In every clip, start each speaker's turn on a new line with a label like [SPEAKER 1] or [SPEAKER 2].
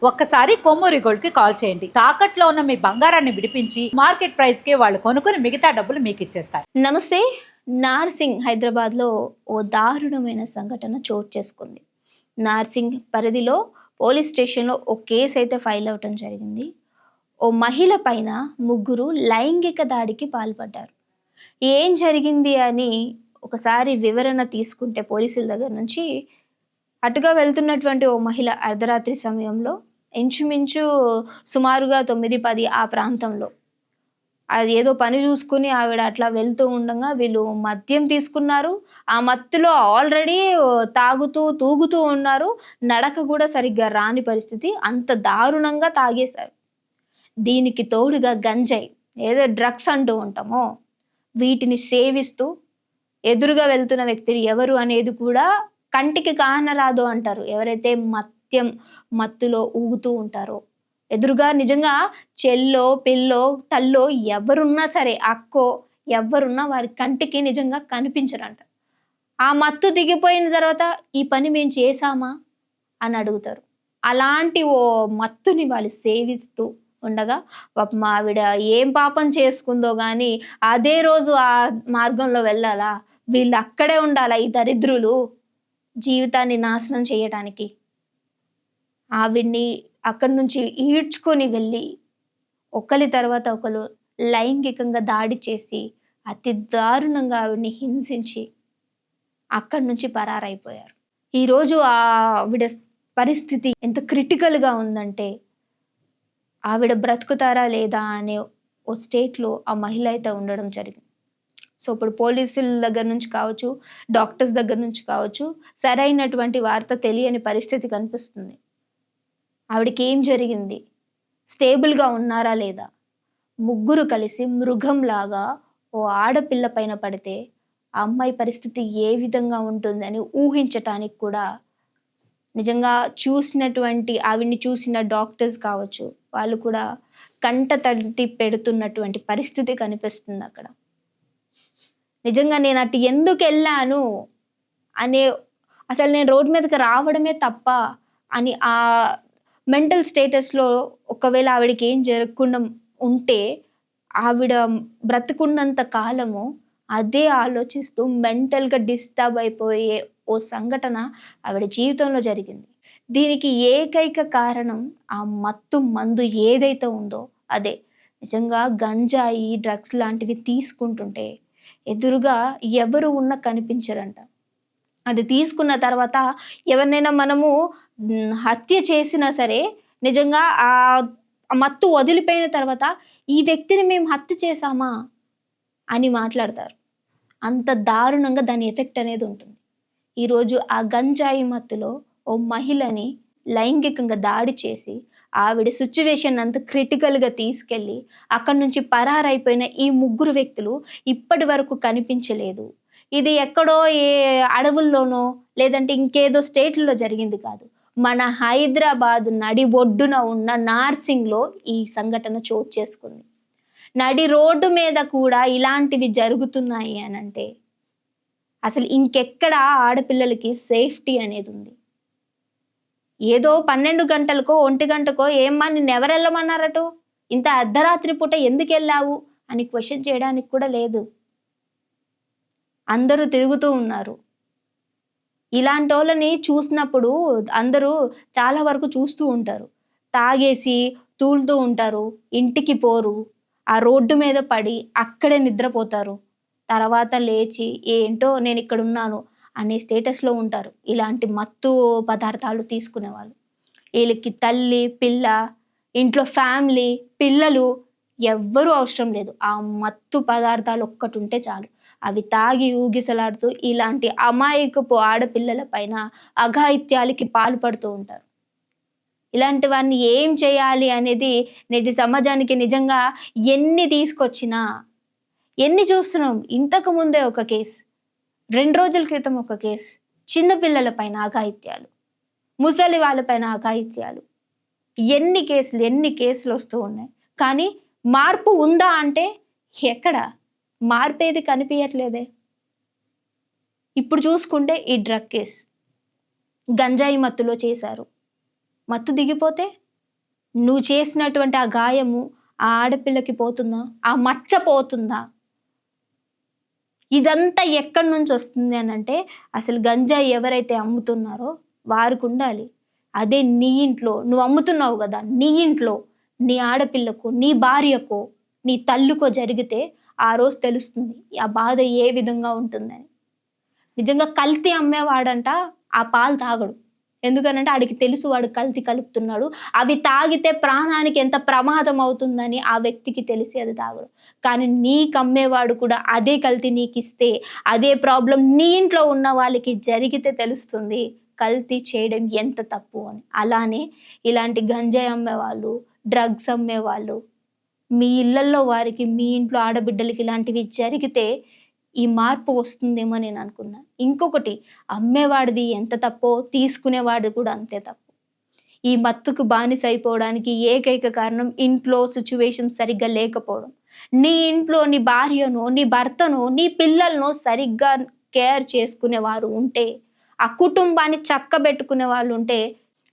[SPEAKER 1] ఒక్కసారి కొమ్మూరి గోల్డ్ కి కాల్ చేయండి. తాకట్లో ఉన్న మీ బంగారాన్ని విడిపించి మార్కెట్ ప్రైస్ కి వాళ్ళు కొనుక్కుని మిగతా డబ్బులు మీకు ఇచ్చేస్తారు.
[SPEAKER 2] నమస్తే. నార్సింగ్ హైదరాబాద్ లో ఓ దారుణమైన సంఘటన చోటు చేసుకుంది. నార్సింగ్ పరిధిలో పోలీస్ స్టేషన్లో ఓ కేసు అయితే ఫైల్ అవటం జరిగింది. ఓ మహిళ పైన ముగ్గురు లైంగిక దాడికి పాల్పడ్డారు. ఏం జరిగింది అని ఒకసారి వివరణ తీసుకుంటే పోలీసుల దగ్గర నుంచి, అటుగా వెళ్తున్నటువంటి ఓ మహిళ అర్ధరాత్రి సమయంలో ఇంచుమించు సుమారుగా 9-10 ఆ ప్రాంతంలో అది ఏదో పని చూసుకుని ఆవిడ అట్లా వెళ్తూ ఉండగా వీళ్ళు మద్యం తీసుకున్నారు. ఆ మత్తులో ఆల్రెడీ తాగుతూ తూగుతూ ఉన్నారు. నడక కూడా సరిగ్గా రాని పరిస్థితి. అంత దారుణంగా తాగేశారు. దీనికి తోడుగా గంజాయి, ఏదో డ్రగ్స్ అంటూ ఉంటామో, వీటిని సేవిస్తూ ఎదురుగా వెళ్తున్న వ్యక్తి ఎవరు అనేది కూడా కంటికి కానరాదు అంటారు. ఎవరైతే మత్తులో ఊగుతూ ఉంటారో, ఎదురుగా నిజంగా చెల్లో పిల్లో తల్లో ఎవరున్నా సరే, అక్కో ఎవరున్నా వారి కంటికి నిజంగా కనిపించరంట. ఆ మత్తు దిగిపోయిన తర్వాత ఈ పని మేము చేశామా అని అడుగుతారు. అలాంటి ఓ మత్తుని వాళ్ళు సేవిస్తూ ఉండగా పాపం ఆవిడ ఏం పాపం చేసుకుందో గాని అదే రోజు ఆ మార్గంలో వెళ్ళాలా, వీళ్ళు అక్కడే ఉండాలా ఈ దరిద్రులు జీవితాన్ని నాశనం చేయటానికి. ఆవిడ్ని అక్కడి నుంచి ఈడ్చుకొని వెళ్ళి ఒకరి తర్వాత ఒకరు లైంగికంగా దాడి చేసి అతి దారుణంగా ఆవిడ్ని హింసించి అక్కడి నుంచి పరారైపోయారు. ఈరోజు ఆవిడ పరిస్థితి ఎంత క్రిటికల్గా ఉందంటే, ఆవిడ బ్రతుకుతారా లేదా అనే ఓ స్టేట్లో ఆ మహిళ అయితే ఉండడం జరిగింది. సో ఇప్పుడు పోలీసుల దగ్గర నుంచి కావచ్చు, డాక్టర్స్ దగ్గర నుంచి కావచ్చు, సరైనటువంటి వార్త తెలియని పరిస్థితి కనిపిస్తుంది. ఆవిడకి ఏం జరిగింది, స్టేబుల్గా ఉన్నారా లేదా, ముగ్గురు కలిసి మృగంలాగా ఓ ఆడపిల్ల పైన పడితే ఆ అమ్మాయి పరిస్థితి ఏ విధంగా ఉంటుందని ఊహించటానికి కూడా నిజంగా ఆవిడ్ని చూసిన డాక్టర్స్ కావచ్చు, వాళ్ళు కూడా కంట తడి పెడుతున్నటువంటి పరిస్థితి కనిపిస్తుంది అక్కడ. నిజంగా నేను అటు ఎందుకు వెళ్ళాను అనే, అసలు నేను రోడ్డు మీదకి రావడమే తప్ప అని ఆ మెంటల్ స్టేటస్లో ఒకవేళ ఆవిడకి ఏం జరగకుండా ఉంటే, ఆవిడ బ్రతుకున్నంత కాలము అదే ఆలోచిస్తూ మెంటల్గా డిస్టర్బ్ అయిపోయే ఓ సంఘటన ఆవిడ జీవితంలో జరిగింది. దీనికి ఏకైక కారణం ఆ మత్తు మందు ఏదైతే ఉందో అదే. నిజంగా గంజాయి డ్రగ్స్ లాంటివి తీసుకుంటుంటే ఎదురుగా ఎవరు ఉన్నా కనిపించరంట. అది తీసుకున్న తర్వాత ఎవరినైనా మనము హత్య చేసినా సరే, నిజంగా ఆ మత్తు వదిలిపోయిన తర్వాత ఈ వ్యక్తిని మేము హత్య చేశామా అని మాట్లాడతారు. అంత దారుణంగా దాని ఎఫెక్ట్ అనేది ఉంటుంది. ఈరోజు ఆ గంజాయి మత్తులో ఓ మహిళని లైంగికంగా దాడి చేసి ఆవిడ సిచ్యువేషన్ అంత క్రిటికల్గా తీసుకెళ్ళి అక్కడి నుంచి పరారైపోయిన ఈ ముగ్గురు వ్యక్తులు ఇప్పటి వరకు కనిపించలేదు. ఇది ఎక్కడో ఏ అడవుల్లోనో లేదంటే ఇంకేదో స్టేట్లో జరిగింది కాదు. మన హైదరాబాద్ నడి ఒడ్డున ఉన్న నార్సింగ్లో ఈ సంఘటన చోటు చేసుకుంది. నడి రోడ్డు మీద కూడా ఇలాంటివి జరుగుతున్నాయి అనంటే అసలు ఇంకెక్కడ ఆడపిల్లలకి సేఫ్టీ అనేది ఉంది? ఏదో 12 గంటలకో 1 గంటకో ఏమ్మా నిన్ను ఎవరు వెళ్ళమన్నారటు, ఇంత అర్ధరాత్రి పూట ఎందుకు వెళ్ళావు అని క్వశ్చన్ చేయడానికి కూడా లేదు. అందరూ తిరుగుతూ ఉన్నారు. ఇలాంటి వాళ్ళని చూసినప్పుడు అందరూ చాలా వరకు చూస్తూ ఉంటారు. తాగేసి తూలుతూ ఉంటారు, ఇంటికి పోరు, ఆ రోడ్డు మీద పడి అక్కడే నిద్రపోతారు. తర్వాత లేచి ఏంటో నేను ఇక్కడ ఉన్నాను అనే స్టేటస్లో ఉంటారు ఇలాంటి మత్తు పదార్థాలు తీసుకునే వాళ్ళు. వీళ్ళకి తల్లి పిల్ల, ఇంట్లో ఫ్యామిలీ, పిల్లలు ఎవ్వరూ అవసరం లేదు. ఆ మత్తు పదార్థాలు ఒక్కటి ఉంటే చాలు. అవి తాగి ఊగిసలాడుతూ ఇలాంటి అమాయకపు ఆడపిల్లల పైన అఘాయిత్యాలకి పాల్పడుతూ ఉంటారు. ఇలాంటి వారిని ఏం చేయాలి అనేది నేటి సమాజానికి నిజంగా ఎన్ని తీసుకొచ్చినా, ఎన్ని చూస్తున్నాం. ఇంతకు ముందే ఒక కేసు, 2 రోజుల క్రితం ఒక కేసు, చిన్నపిల్లల పైన అఘాయిత్యాలు, ముసలి వాళ్ళపైన అఘాయిత్యాలు, ఎన్ని కేసులు వస్తూ ఉన్నాయి. కానీ మార్పు ఉందా అంటే ఎక్కడ మార్పేది కనిపించట్లేదే. ఇప్పుడు చూసుకుంటే ఈ డ్రగ్ కేసు, గంజాయి మత్తులో చేశారు. మత్తు దిగిపోతే నువ్వు చేసినటువంటి ఆ గాయము ఆ ఆడపిల్లకి పోతుందా? ఆ మచ్చ పోతుందా? ఇదంతా ఎక్కడి నుంచి వస్తుంది అనంటే అసలు గంజాయి ఎవరైతే అమ్ముతున్నారో వారికి ఉండాలి. అదే నీ ఇంట్లో నువ్వు అమ్ముతున్నావు కదా, నీ ఇంట్లో నీ ఆడపిల్లకో, నీ భార్యకో, నీ తల్లికో జరిగితే ఆ రోజు తెలుస్తుంది ఆ బాధ ఏ విధంగా ఉంటుందని. నిజంగా కల్తీ అమ్మేవాడంట ఆ పాలు తాగడు. ఎందుకనంటే ఆడికి తెలుసు వాడు కల్తీ కలుపుతున్నాడు. అవి తాగితే ప్రాణానికి ఎంత ప్రమాదం అవుతుందని ఆ వ్యక్తికి తెలిసి అది తాగడు. కానీ నీకు అమ్మేవాడు కూడా అదే కల్తీ నీకిస్తే అదే ప్రాబ్లం నీ ఇంట్లో ఉన్న వాళ్ళకి జరిగితే తెలుస్తుంది కల్తీ చేయడం ఎంత తప్పు అని. అలానే ఇలాంటి గంజాయి అమ్మేవాళ్ళు, డ్రగ్స్ అమ్మేవాళ్ళు మీ ఇళ్లల్లో వారికి, మీ ఇంట్లో ఆడబిడ్డలకి ఇలాంటివి జరిగితే ఈ మార్పు వస్తుందేమో నేను అనుకున్నా. ఇంకొకటి, అమ్మేవాడిది ఎంత తప్పో తీసుకునేవాడిది కూడా అంతే తప్పు. ఈ మత్తుకు బానిస అయిపోవడానికి ఏకైక కారణం ఇంట్లో సిచ్యువేషన్ సరిగ్గా లేకపోవడం. నీ ఇంట్లో నీ భార్యనో, నీ భర్తనో, నీ పిల్లలనో సరిగ్గా కేర్ చేసుకునేవారు ఉంటే, ఆ కుటుంబాన్ని చక్కబెట్టుకునే వాళ్ళు ఉంటే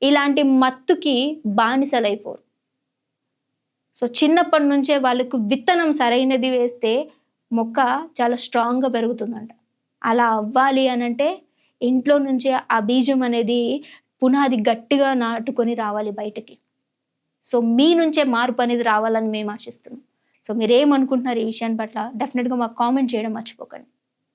[SPEAKER 2] ఇలాంటి మత్తుకి బానిసలైపోరు. సో చిన్నప్పటి నుంచే వాళ్ళకు విత్తనం సరైనది వేస్తే మొక్క చాలా స్ట్రాంగ్‌గా పెరుగుతుందంట. అలా అవ్వాలి అనంటే ఇంట్లో నుంచే ఆ బీజం అనేది పునాది గట్టిగా నాటుకొని రావాలి బయటకి. సో మీ నుంచే మార్పు అనేది రావాలని మేము ఆశిస్తున్నాం. సో మీరేమనుకుంటున్నారు ఈ విషయాన్ని పట్ల? డెఫినిట్‌గా మాకు కామెంట్ చేయడం మర్చిపోకండి.